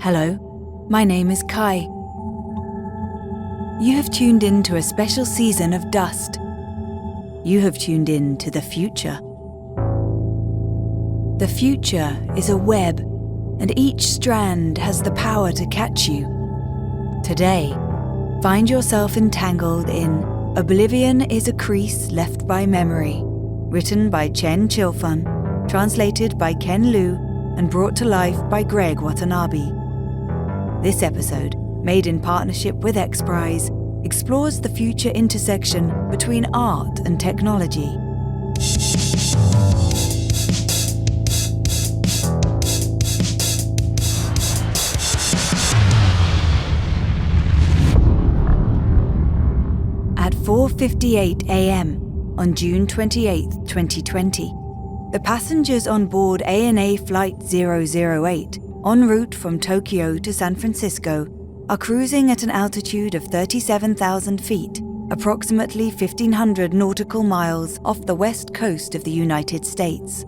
Hello, my name is Kai. You have tuned in to a special season of Dust. You have tuned in to the future. The future is a web, and each strand has the power to catch you. Today, find yourself entangled in Oblivion is a Crease Left by Memory, written by Chen Qiufan, translated by Ken Liu, and brought to life by Greg Watanabe. This episode, made in partnership with XPRIZE, explores the future intersection between art and technology. At 4:58 a.m. on June 28, 2020, the passengers on board ANA Flight 008, en route from Tokyo to San Francisco, are cruising at an altitude of 37,000 feet, approximately 1,500 nautical miles off the west coast of the United States.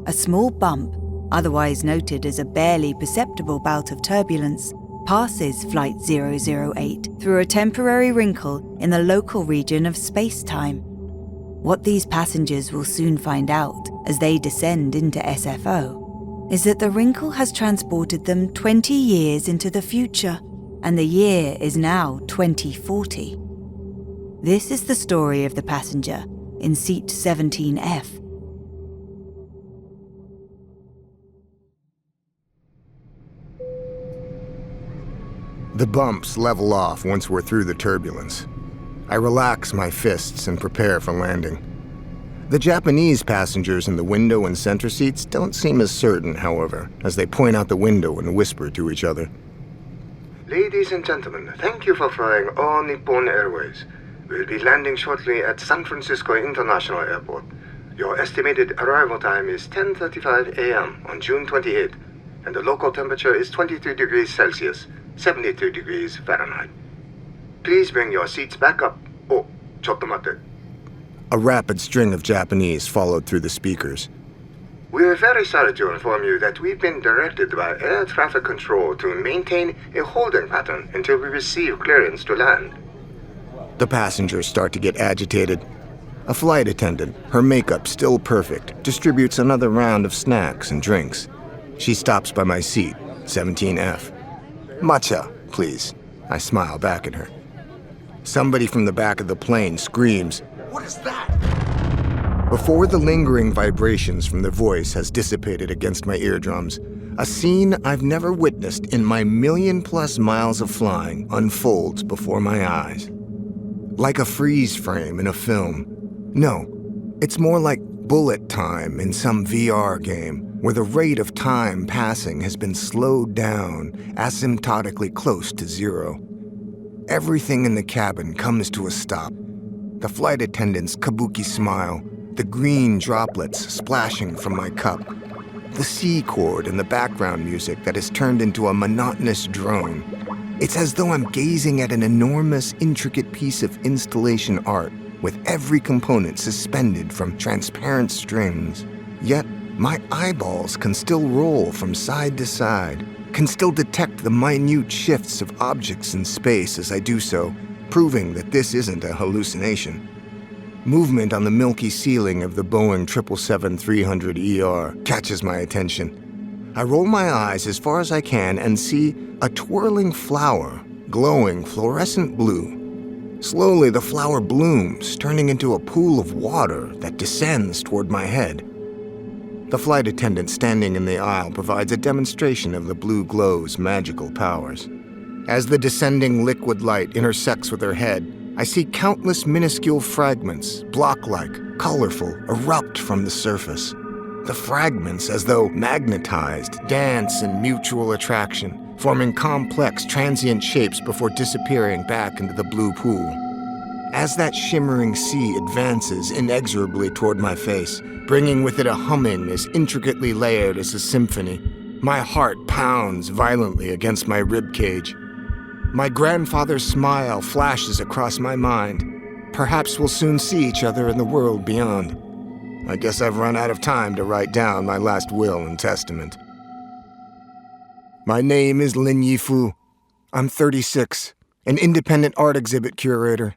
A small bump, otherwise noted as a barely perceptible bout of turbulence, passes Flight 008 through a temporary wrinkle in the local region of space-time. What these passengers will soon find out as they descend into SFO is that the wrinkle has transported them 20 years into the future, and the year is now 2040. This is the story of the passenger in seat 17F. The bumps level off once we're through the turbulence. I relax my fists and prepare for landing. The Japanese passengers in the window and center seats don't seem as certain, however, as they point out the window and whisper to each other. Ladies and gentlemen, thank you for flying All Nippon Airways. We'll be landing shortly at San Francisco International Airport. Your estimated arrival time is 10:35 a.m. on June 28, and the local temperature is 22 degrees Celsius, 72 degrees Fahrenheit. Please bring your seats back up. Oh, chottomatte. A rapid string of Japanese followed through the speakers. We're very sorry to inform you that we've been directed by air traffic control to maintain a holding pattern until we receive clearance to land. The passengers start to get agitated. A flight attendant, her makeup still perfect, distributes another round of snacks and drinks. She stops by my seat, 17F. Matcha, please. I smile back at her. Somebody from the back of the plane screams, What is that? Before the lingering vibrations from the voice has dissipated against my eardrums, a scene I've never witnessed in my 1,000,000+ miles of flying unfolds before my eyes. Like a freeze frame in a film. No, it's more like bullet time in some VR game, where the rate of time passing has been slowed down asymptotically close to zero. Everything in the cabin comes to a stop. The flight attendant's kabuki smile, the green droplets splashing from my cup, the C chord in the background music that has turned into a monotonous drone. It's as though I'm gazing at an enormous, intricate piece of installation art with every component suspended from transparent strings. Yet, my eyeballs can still roll from side to side, can still detect the minute shifts of objects in space as I do so, proving that this isn't a hallucination. Movement on the milky ceiling of the Boeing 777-300ER catches my attention. I roll my eyes as far as I can and see a twirling flower, glowing fluorescent blue. Slowly, the flower blooms, turning into a pool of water that descends toward my head. The flight attendant standing in the aisle provides a demonstration of the blue glow's magical powers. As the descending liquid light intersects with her head, I see countless minuscule fragments, block-like, colorful, erupt from the surface. The fragments, as though magnetized, dance in mutual attraction, forming complex, transient shapes before disappearing back into the blue pool. As that shimmering sea advances inexorably toward my face, bringing with it a humming as intricately layered as a symphony, my heart pounds violently against my ribcage. My grandfather's smile flashes across my mind. Perhaps we'll soon see each other in the world beyond. I guess I've run out of time to write down my last will and testament. My name is Lin Yifu. I'm 36, an independent art exhibit curator.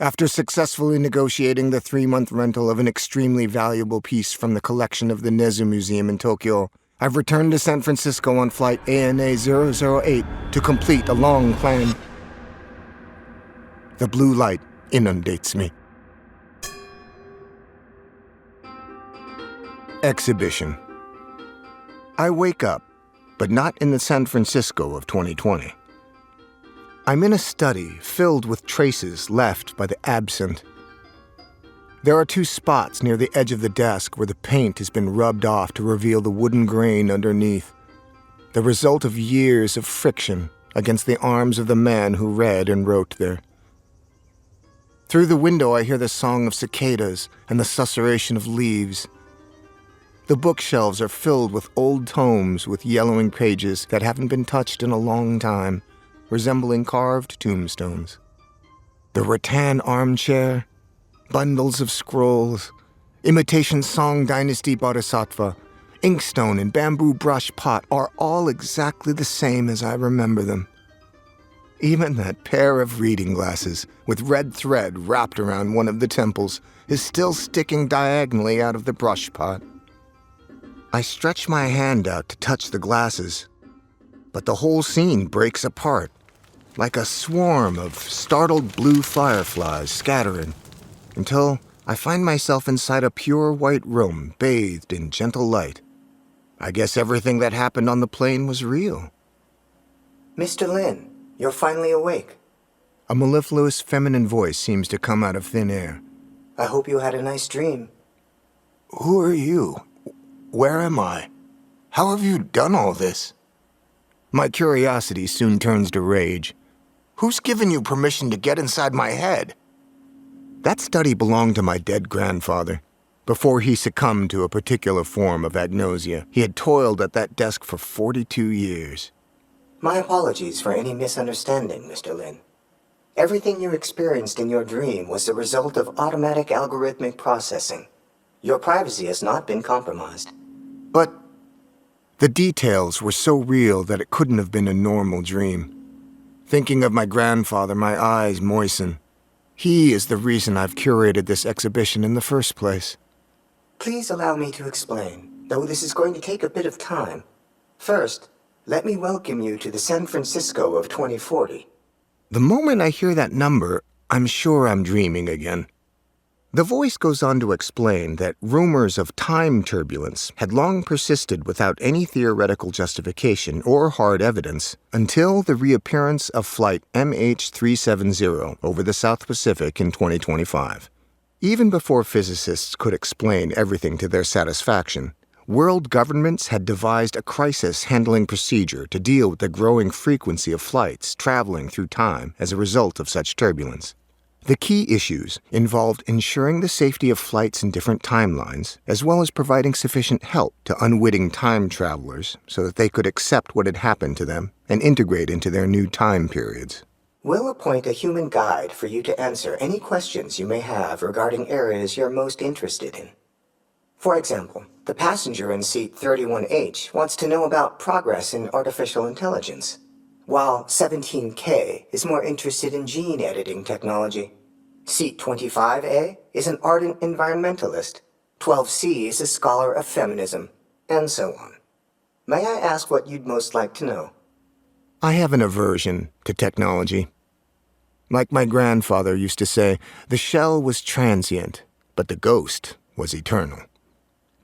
After successfully negotiating the 3-month rental of an extremely valuable piece from the collection of the Nezu Museum in Tokyo, I've returned to San Francisco on flight ANA 008 to complete a long plan. The blue light inundates me. Exhibition. I wake up, but not in the San Francisco of 2020. I'm in a study filled with traces left by the absent. There are 2 spots near the edge of the desk where the paint has been rubbed off to reveal the wooden grain underneath, the result of years of friction against the arms of the man who read and wrote there. Through the window I hear the song of cicadas and the susurration of leaves. The bookshelves are filled with old tomes with yellowing pages that haven't been touched in a long time, resembling carved tombstones. The rattan armchair, bundles of scrolls, imitation Song Dynasty Bodhisattva, inkstone and bamboo brush pot are all exactly the same as I remember them. Even that pair of reading glasses with red thread wrapped around one of the temples is still sticking diagonally out of the brush pot. I stretch my hand out to touch the glasses, but the whole scene breaks apart, like a swarm of startled blue fireflies scattering, until I find myself inside a pure white room bathed in gentle light. I guess everything that happened on the plane was real. Mr. Lin, you're finally awake. A mellifluous feminine voice seems to come out of thin air. I hope you had a nice dream. Who are you? Where am I? How have you done all this? My curiosity soon turns to rage. Who's given you permission to get inside my head? That study belonged to my dead grandfather. Before he succumbed to a particular form of agnosia, he had toiled at that desk for 42 years. My apologies for any misunderstanding, Mr. Lin. Everything you experienced in your dream was the result of automatic algorithmic processing. Your privacy has not been compromised. But the details were so real that it couldn't have been a normal dream. Thinking of my grandfather, my eyes moisten. He is the reason I've curated this exhibition in the first place. Please allow me to explain, though this is going to take a bit of time. First, let me welcome you to the San Francisco of 2040. The moment I hear that number, I'm sure I'm dreaming again. The voice goes on to explain that rumors of time turbulence had long persisted without any theoretical justification or hard evidence until the reappearance of Flight MH370 over the South Pacific in 2025. Even before physicists could explain everything to their satisfaction, world governments had devised a crisis handling procedure to deal with the growing frequency of flights traveling through time as a result of such turbulence. The key issues involved ensuring the safety of flights in different timelines, as well as providing sufficient help to unwitting time travelers so that they could accept what had happened to them and integrate into their new time periods. We'll appoint a human guide for you to answer any questions you may have regarding areas you're most interested in. For example, the passenger in seat 31H wants to know about progress in artificial intelligence, while 17K is more interested in gene editing technology. Seat 25A is an ardent environmentalist, 12C is a scholar of feminism, and so on. May I ask what you'd most like to know? I have an aversion to technology. Like my grandfather used to say, the shell was transient, but the ghost was eternal.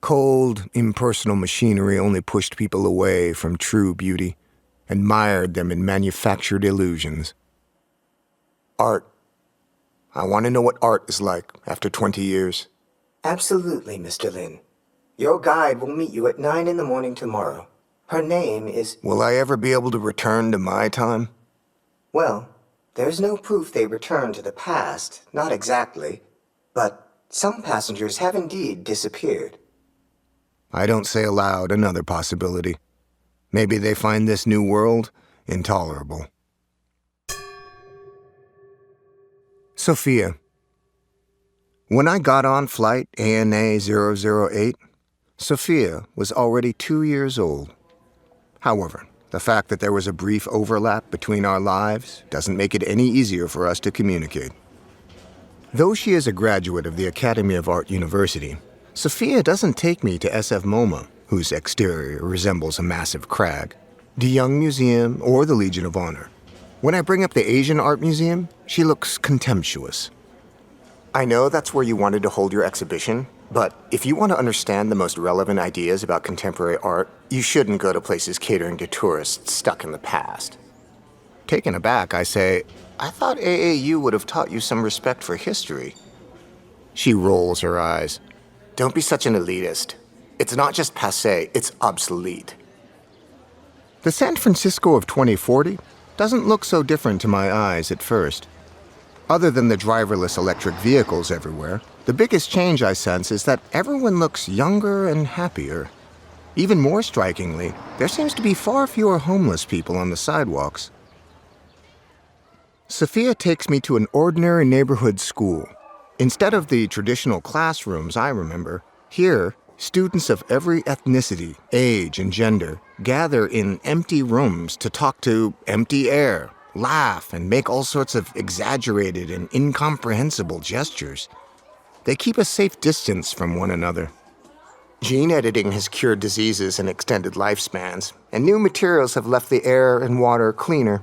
Cold, impersonal machinery only pushed people away from true beauty and mired them in manufactured illusions. Art. I want to know what art is like after 20 years. Absolutely, Mr. Lin. Your guide will meet you at 9 in the morning tomorrow. Her name is... Will I ever be able to return to my time? Well, there's no proof they return to the past, not exactly. But some passengers have indeed disappeared. I don't say aloud another possibility. Maybe they find this new world intolerable. Sophia. When I got on flight ANA 008, Sophia was already 2 years old. However, The fact that there was a brief overlap between our lives doesn't make it any easier for us to communicate. Though she is a graduate of the Academy of Art University, Sophia doesn't take me to SF MoMA, whose exterior resembles a massive crag, the Young Museum, or the Legion of Honor. When I bring up the Asian Art Museum, she looks contemptuous. I know that's where you wanted to hold your exhibition, but if you want to understand the most relevant ideas about contemporary art, you shouldn't go to places catering to tourists stuck in the past. Taken aback, I say, I thought AAU would have taught you some respect for history. She rolls her eyes. Don't be such an elitist. It's not just passé, it's obsolete. The San Francisco of 2040 doesn't look so different to my eyes at first. Other than the driverless electric vehicles everywhere, the biggest change I sense is that everyone looks younger and happier. Even more strikingly, there seems to be far fewer homeless people on the sidewalks. Sophia takes me to an ordinary neighborhood school. Instead of the traditional classrooms I remember, here, students of every ethnicity, age, and gender gather in empty rooms to talk to empty air, laugh, and make all sorts of exaggerated and incomprehensible gestures. They keep a safe distance from one another. Gene editing has cured diseases and extended lifespans, and new materials have left the air and water cleaner.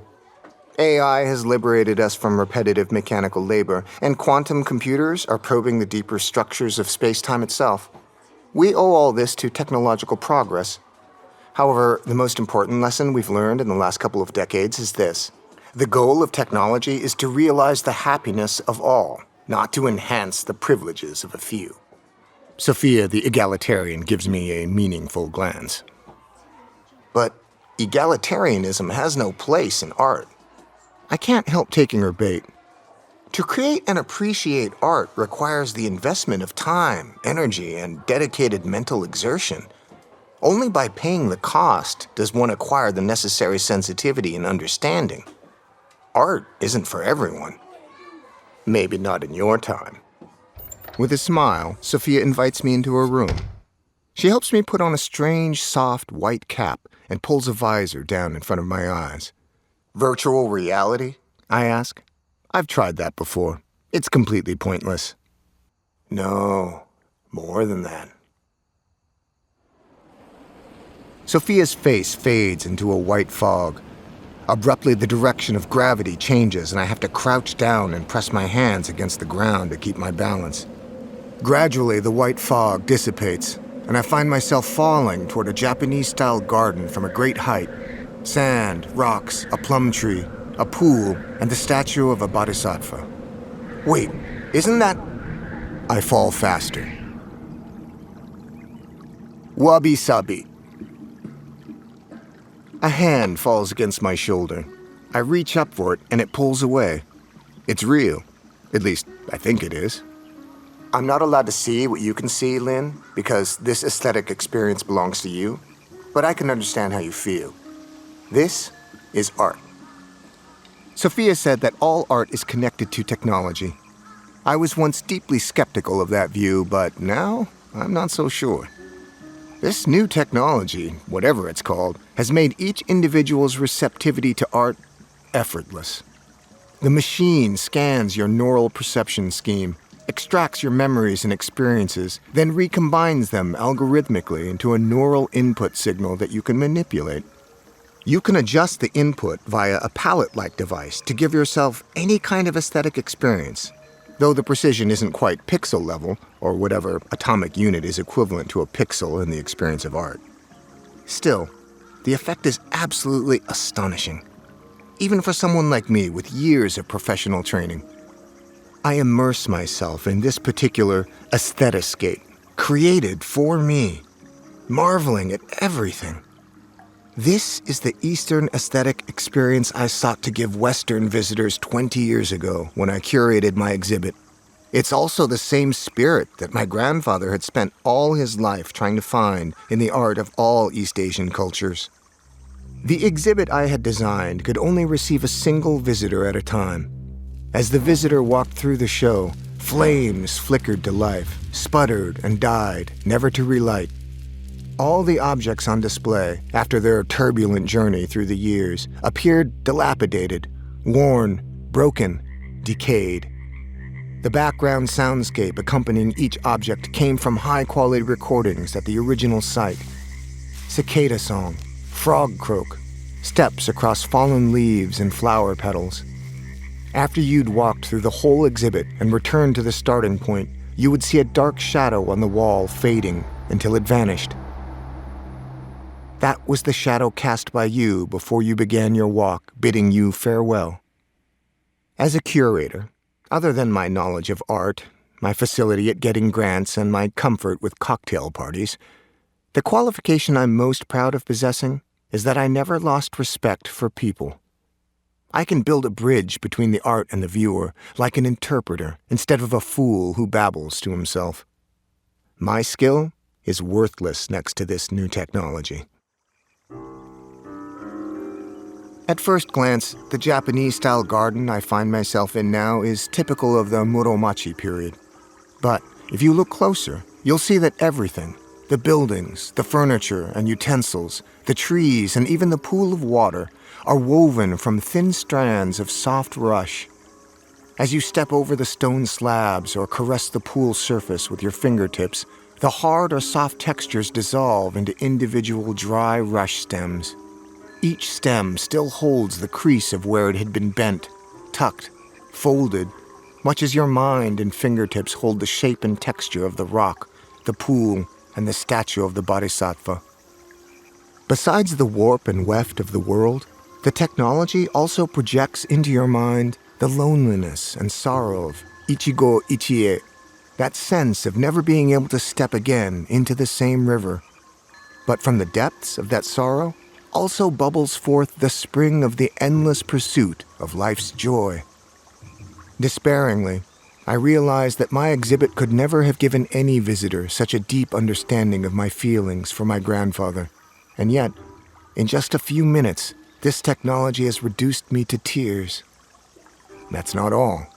AI has liberated us from repetitive mechanical labor, and quantum computers are probing the deeper structures of space-time itself. We owe all this to technological progress. However, the most important lesson we've learned in the last couple of decades is this. The goal of technology is to realize the happiness of all, not to enhance the privileges of a few. Sophia, the egalitarian, gives me a meaningful glance. But egalitarianism has no place in art. I can't help taking her bait. To create and appreciate art requires the investment of time, energy, and dedicated mental exertion. Only by paying the cost does one acquire the necessary sensitivity and understanding. Art isn't for everyone. Maybe not in your time. With a smile, Sophia invites me into her room. She helps me put on a strange, soft, white cap and pulls a visor down in front of my eyes. Virtual reality? I ask. I've tried that before. It's completely pointless. No, more than that. Sophia's face fades into a white fog. Abruptly, the direction of gravity changes, and I have to crouch down and press my hands against the ground to keep my balance. Gradually, the white fog dissipates, and I find myself falling toward a Japanese-style garden from a great height. Sand, rocks, a plum tree, a pool, and the statue of a bodhisattva. Wait, isn't that... I fall faster. Wabi-sabi. A hand falls against my shoulder. I reach up for it, and it pulls away. It's real. At least, I think it is. I'm not allowed to see what you can see, Lynn, because this aesthetic experience belongs to you, but I can understand how you feel. This is art. Sophia said that all art is connected to technology. I was once deeply skeptical of that view, but now I'm not so sure. This new technology, whatever it's called, has made each individual's receptivity to art effortless. The machine scans your neural perception scheme, extracts your memories and experiences, then recombines them algorithmically into a neural input signal that you can manipulate. You can adjust the input via a palette-like device to give yourself any kind of aesthetic experience, though the precision isn't quite pixel level, or whatever atomic unit is equivalent to a pixel in the experience of art. Still, the effect is absolutely astonishing, even for someone like me with years of professional training. I immerse myself in this particular aesthethoscape, created for me, marveling at everything. This is the Eastern aesthetic experience I sought to give Western visitors 20 years ago when I curated my exhibit. It's also the same spirit that my grandfather had spent all his life trying to find in the art of all East Asian cultures. The exhibit I had designed could only receive a single visitor at a time. As the visitor walked through the show, flames flickered to life, sputtered and died, never to relight. all the objects on display, after their turbulent journey through the years, appeared dilapidated, worn, broken, decayed. The background soundscape accompanying each object came from high-quality recordings at the original site. Cicada song, frog croak, steps across fallen leaves and flower petals. After you'd walked through the whole exhibit and returned to the starting point, you would see a dark shadow on the wall fading until it vanished. That was the shadow cast by you before you began your walk, bidding you farewell. As a curator, other than my knowledge of art, my facility at getting grants, and my comfort with cocktail parties, the qualification I'm most proud of possessing is that I never lost respect for people. I can build a bridge between the art and the viewer, like an interpreter, instead of a fool who babbles to himself. My skill is worthless next to this new technology. At first glance, the Japanese-style garden I find myself in now is typical of the Muromachi period. But if you look closer, you'll see that everything, the buildings, the furniture and utensils, the trees, and even the pool of water, are woven from thin strands of soft rush. As you step over the stone slabs or caress the pool surface with your fingertips, the hard or soft textures dissolve into individual dry rush stems. Each stem still holds the crease of where it had been bent, tucked, folded, much as your mind and fingertips hold the shape and texture of the rock, the pool, and the statue of the Bodhisattva. Besides the warp and weft of the world, the technology also projects into your mind the loneliness and sorrow of Ichigo Ichie, that sense of never being able to step again into the same river. But from the depths of that sorrow also bubbles forth the spring of the endless pursuit of life's joy. Despairingly, I realized that my exhibit could never have given any visitor such a deep understanding of my feelings for my grandfather, and yet, in just a few minutes, this technology has reduced me to tears. That's not all.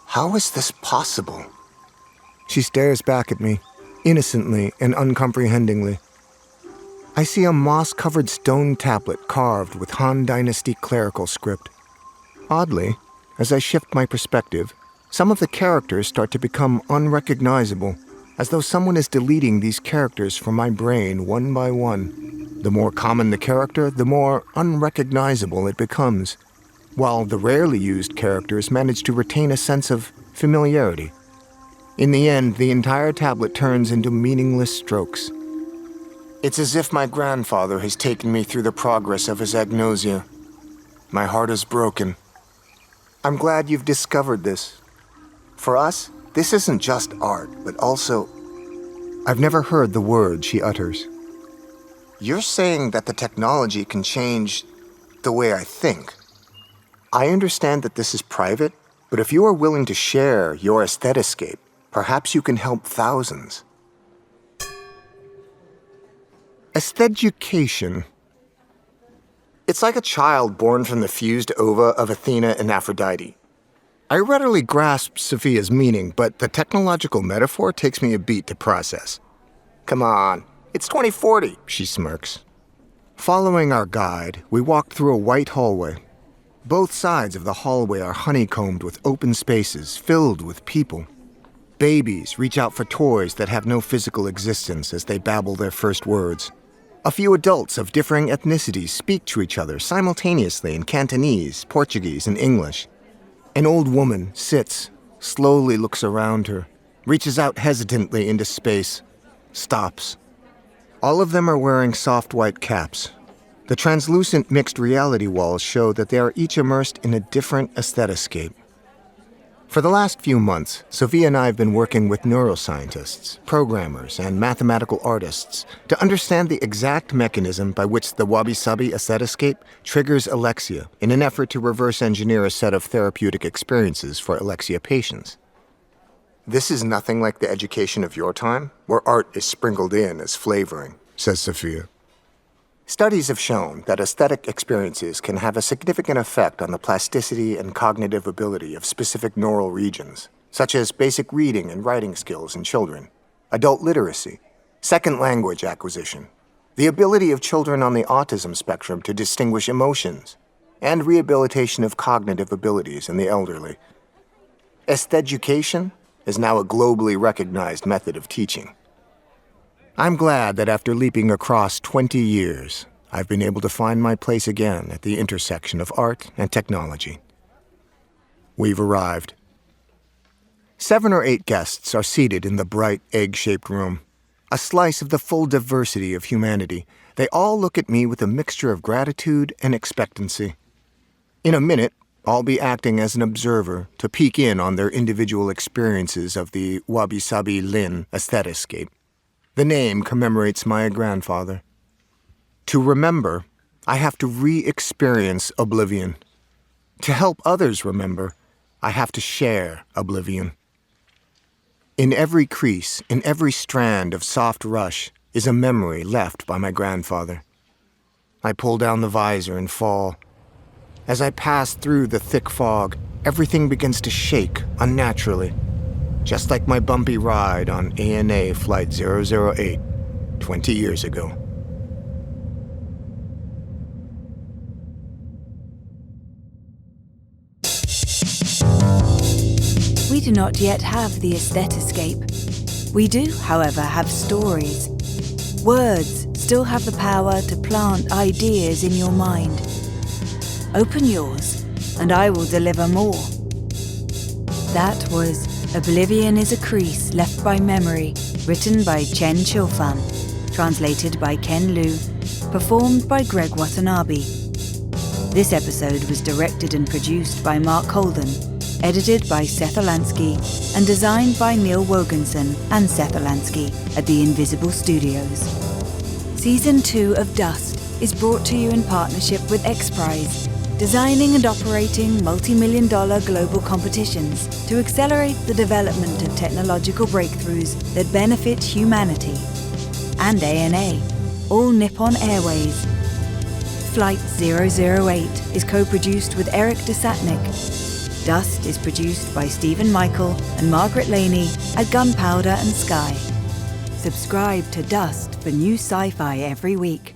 How is this possible? She stares back at me, innocently and uncomprehendingly. I see a moss-covered stone tablet carved with Han Dynasty clerical script. Oddly, as I shift my perspective, some of the characters start to become unrecognizable, as though someone is deleting these characters from my brain one by one. The more common the character, the more unrecognizable it becomes, while the rarely used characters manage to retain a sense of familiarity. In the end, the entire tablet turns into meaningless strokes. It's as if my grandfather has taken me through the progress of his agnosia. My heart is broken. I'm glad you've discovered this. For us, this isn't just art, but also... I've never heard the word she utters. You're saying that the technology can change the way I think. I understand that this is private, but if you are willing to share your aesthetscape, perhaps you can help thousands. Aestheducation. It's like a child born from the fused ova of Athena and Aphrodite. I readily grasp Sophia's meaning, but the technological metaphor takes me a beat to process. Come on, it's 2040, she smirks. Following our guide, we walk through a white hallway. Both sides of the hallway are honeycombed with open spaces filled with people. Babies reach out for toys that have no physical existence as they babble their first words. A few adults of differing ethnicities speak to each other simultaneously in Cantonese, Portuguese, and English. An old woman sits, slowly looks around her, reaches out hesitantly into space, stops. All of them are wearing soft white caps. The translucent mixed reality walls show that they are each immersed in a different aesthetscape. For the last few months, Sophia and I have been working with neuroscientists, programmers, and mathematical artists to understand the exact mechanism by which the wabi-sabi aesthetscape triggers alexia in an effort to reverse engineer a set of therapeutic experiences for alexia patients. This is nothing like the education of your time, where art is sprinkled in as flavoring, says Sophia. Studies have shown that aesthetic experiences can have a significant effect on the plasticity and cognitive ability of specific neural regions, such as basic reading and writing skills in children, adult literacy, second language acquisition, the ability of children on the autism spectrum to distinguish emotions, and rehabilitation of cognitive abilities in the elderly. Aestheducation is now a globally recognized method of teaching. I'm glad that after leaping across 20 years, I've been able to find my place again at the intersection of art and technology. We've arrived. 7 or 8 guests are seated in the bright, egg-shaped room. A slice of the full diversity of humanity. They all look at me with a mixture of gratitude and expectancy. In a minute, I'll be acting as an observer to peek in on their individual experiences of the wabi-sabi Lin aestheticscape. The name commemorates my grandfather. To remember, I have to re-experience Oblivion. To help others remember, I have to share Oblivion. In every crease, in every strand of soft rush, is a memory left by my grandfather. I pull down the visor and fall. As I pass through the thick fog, everything begins to shake unnaturally, just like my bumpy ride on ANA Flight 008 20 years ago. We do not yet have the aesthetiscape. We do, however, have stories. Words still have the power to plant ideas in your mind. Open yours, and I will deliver more. That was Oblivion is a Crease Left by Memory, written by Chen Qiufan, translated by Ken Liu, performed by Greg Watanabe. This episode was directed and produced by Mark Holden, edited by Seth Olansky, and designed by Neil Woganson and Seth Olansky at the Invisible Studios. Season 2 of Dust is brought to you in partnership with XPRIZE, designing and operating multi-million-dollar global competitions to accelerate the development of technological breakthroughs that benefit humanity. And ANA, All Nippon Airways. Flight 008 is co-produced with Eric Desatnik. Dust is produced by Stephen Michael and Margaret Laney at Gunpowder and Sky. Subscribe to Dust for new sci-fi every week.